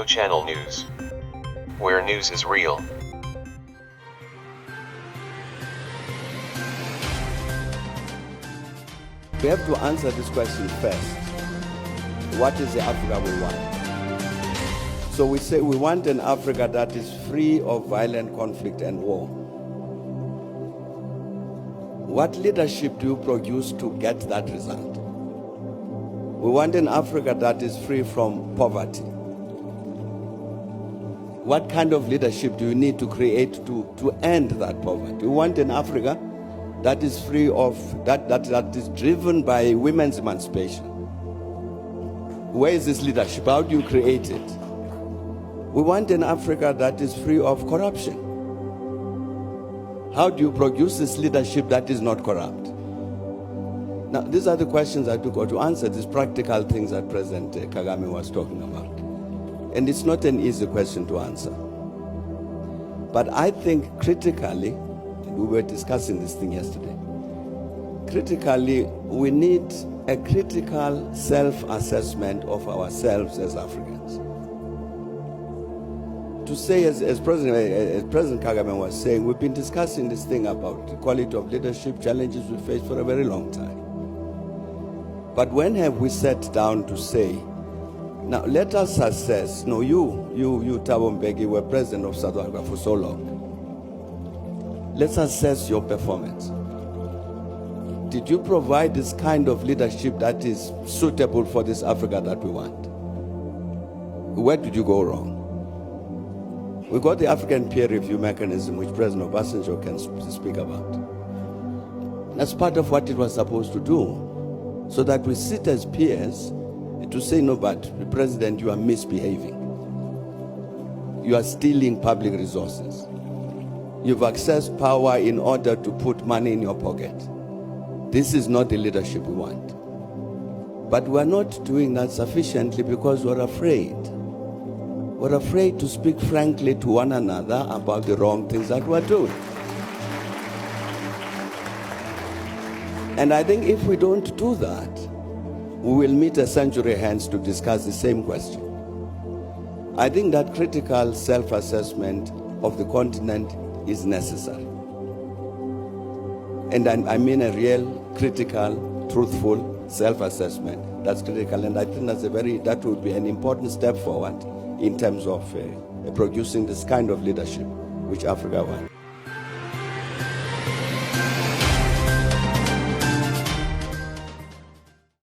Video Channel News, where news is real. We have to answer this question first. What is the Africa we want? So we say we want an Africa that is free of violent conflict and war. What leadership do you produce to get that result? We want an Africa that is free from poverty. What kind of leadership do you need to create to end that poverty? We want an Africa that is free of, that is driven by women's emancipation. Where is this leadership? How do you create it? We want an Africa that is free of corruption. How do you produce this leadership that is not corrupt? Now, these are the questions I took to answer, these practical things that President Kagame was talking about. And it's not an easy question to answer. But I think critically, we were discussing this thing yesterday, critically, we need a critical self-assessment of ourselves as Africans. To say, as President Kagame was saying, we've been discussing this thing about the quality of leadership, challenges we face for a very long time. But when have we sat down to say, now let us assess, no, you Thabo Mbeki, were president of South Africa for so long. Let's assess your performance. Did you provide this kind of leadership that is suitable for this Africa that we want? Where did you go wrong? We got the African peer review mechanism, which President Obasanjo can speak about. That's part of what it was supposed to do, so that we sit as peers to say, no, but the President, you are misbehaving. You are stealing public resources. You've accessed power in order to put money in your pocket. This is not the leadership we want. But we're not doing that sufficiently because we're afraid. We're afraid to speak frankly to one another about the wrong things that we're doing. And I think if we don't do that, we will meet a century hence to discuss the same question. I think that critical self-assessment of the continent is necessary. And I mean a real, critical, truthful self-assessment. That's critical, and I think that would be an important step forward in terms of producing this kind of leadership which Africa wants.